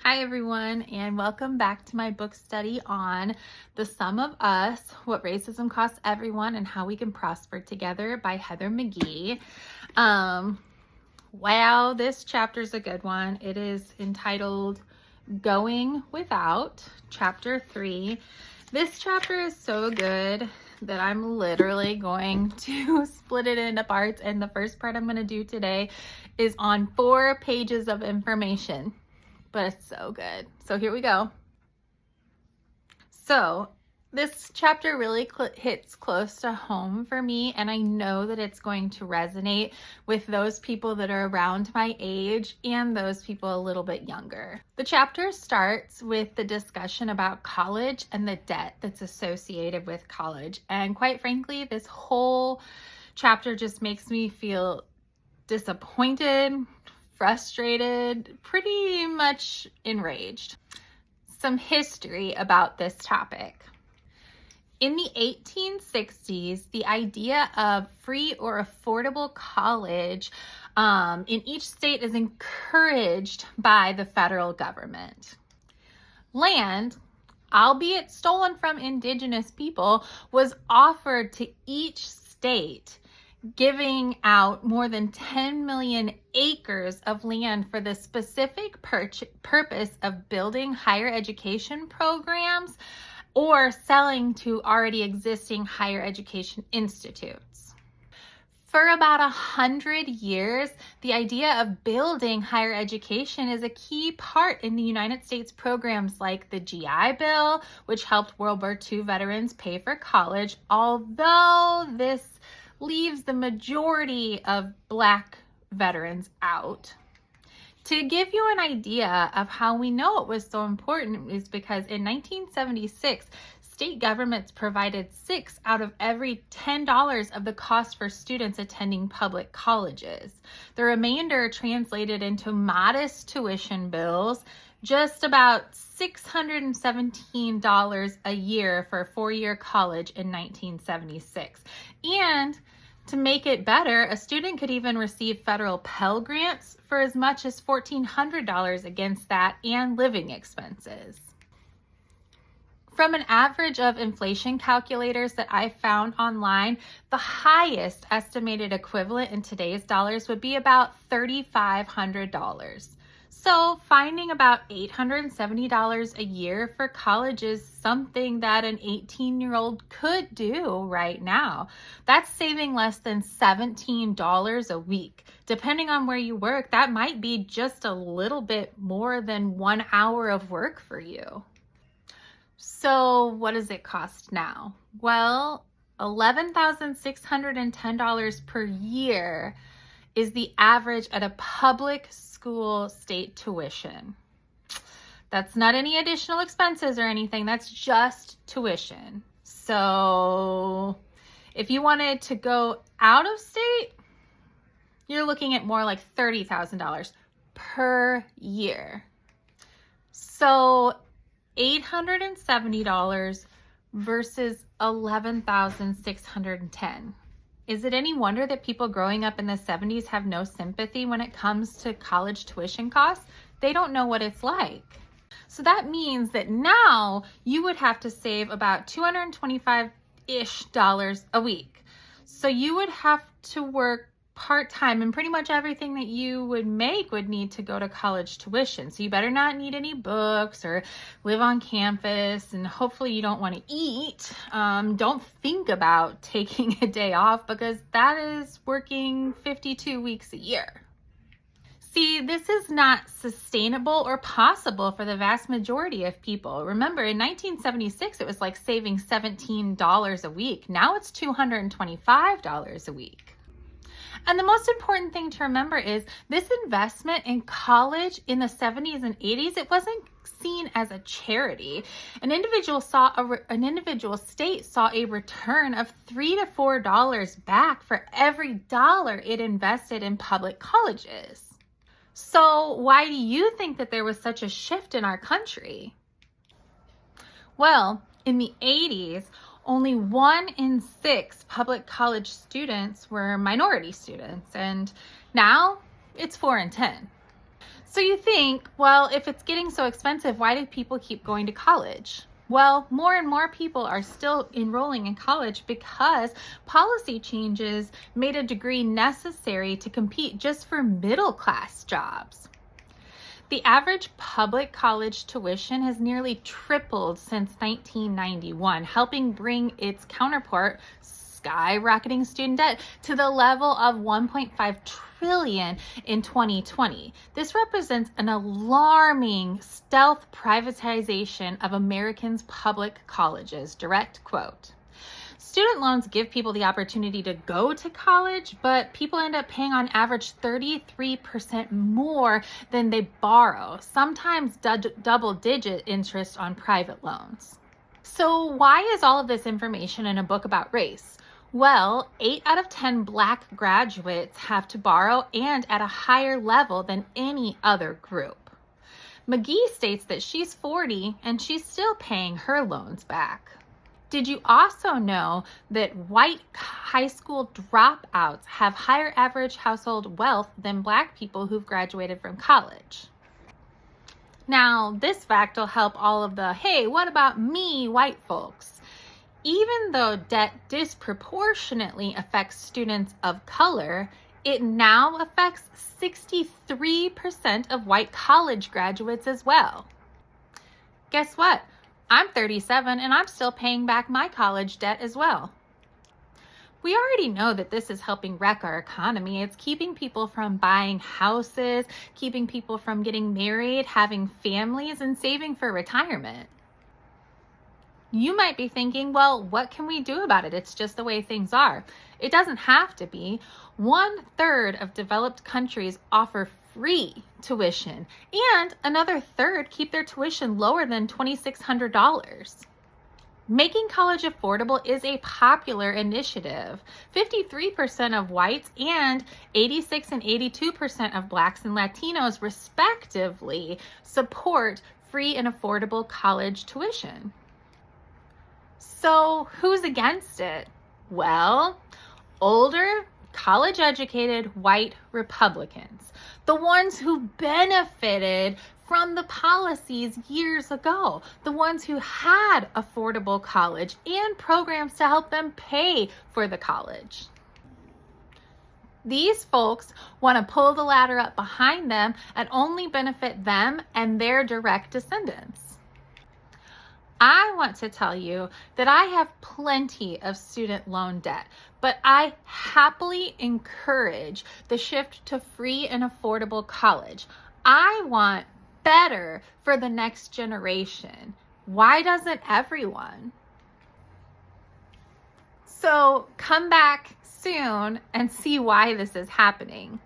Hi everyone, and welcome back to my book study on The Sum of Us, What Racism Costs Everyone and How We Can Prosper Together by Heather McGhee. Wow, this chapter is a good one. It is entitled Going Without, Chapter 3. This chapter is so good that I'm literally going to split it into parts, and the first part I'm going to do today is on 4 pages of information. But it's so good. So here we go. So this chapter really hits close to home for me, and I know that it's going to resonate with those people that are around my age and those people a little bit younger. The chapter starts with the discussion about college and the debt that's associated with college. And quite frankly, this whole chapter just makes me feel disappointed, frustrated, pretty much enraged. Some history about this topic. In the 1860s, the idea of free or affordable college in each state is encouraged by the federal government. Land, albeit stolen from indigenous people, was offered to each state, giving out more than 10 million acres of land for the specific purpose of building higher education programs or selling to already existing higher education institutes. For about 100 years, the idea of building higher education is a key part in the United States programs like the GI Bill, which helped World War II veterans pay for college, although this leaves the majority of Black veterans out. To give you an idea of how we know it was so important is because in 1976, state governments provided $6 out of every $10 of the cost for students attending public colleges. The remainder translated into modest tuition bills, just about $617 a year for a 4-year college in 1976. And to make it better, a student could even receive federal Pell Grants for as much as $1,400 against that and living expenses. From an average of inflation calculators that I found online, the highest estimated equivalent in today's dollars would be about $3,500. So finding about $870 a year for college is something that an 18-year-old could do right now. That's saving less than $17 a week. Depending on where you work, that might be just a little bit more than 1 hour of work for you. So what does it cost now? Well, $11,610 per year is the average at a public school state tuition. That's not any additional expenses or anything. That's just tuition. So if you wanted to go out of state, you're looking at more like $30,000 per year. So $870 versus $11,610. Is it any wonder that people growing up in the 70s have no sympathy when it comes to college tuition costs? They don't know what it's like. So that means that now you would have to save about $225-ish a week. So you would have to work part-time, and pretty much everything that you would make would need to go to college tuition. So you better not need any books or live on campus, and hopefully you don't want to eat. Don't think about taking a day off, because that is working 52 weeks a year. See, this is not sustainable or possible for the vast majority of people. Remember, in 1976, it was like saving $17 a week. Now it's $225 a week. And the most important thing to remember is this investment in college in the 70s and 80s, it wasn't seen as a charity. An individual state saw a return of $3 to $4 back for every dollar it invested in public colleges. So why do you think that there was such a shift in our country? Well, in the 80s, only 1 in 6 public college students were minority students, and now it's 4 in 10. So you think, well, if it's getting so expensive, why do people keep going to college? Well, more and more people are still enrolling in college because policy changes made a degree necessary to compete just for middle class jobs. The average public college tuition has nearly tripled since 1991, helping bring its counterpart, skyrocketing student debt, to the level of 1.5 trillion in 2020. This represents an alarming stealth privatization of Americans' public colleges. Direct quote. Student loans give people the opportunity to go to college, but people end up paying on average 33% more than they borrow, sometimes double-digit interest on private loans. So why is all of this information in a book about race? Well, 8 out of 10 Black graduates have to borrow, and at a higher level than any other group. McGhee states that she's 40 and she's still paying her loans back. Did you also know that white high school dropouts have higher average household wealth than Black people who've graduated from college? Now, this fact will help all of the, hey, what about me, white folks? Even though debt disproportionately affects students of color, it now affects 63% of white college graduates as well. Guess what? I'm 37 and I'm still paying back my college debt as well. We already know that this is helping wreck our economy. It's keeping people from buying houses, keeping people from getting married, having families, and saving for retirement. You might be thinking, well, what can we do about it? It's just the way things are. It doesn't have to be. 1/3 of developed countries offer free tuition, and another third keep their tuition lower than $2,600. Making college affordable is a popular initiative. 53% of whites and 86 and 82% of Blacks and Latinos, respectively, support free and affordable college tuition. So who's against it? Well, older, college-educated white Republicans, the ones who benefited from the policies years ago, the ones who had affordable college and programs to help them pay for the college. These folks want to pull the ladder up behind them and only benefit them and their direct descendants. I want to tell you that I have plenty of student loan debt, but I happily encourage the shift to free and affordable college. I want better for the next generation. Why doesn't everyone? So come back soon and see why this is happening.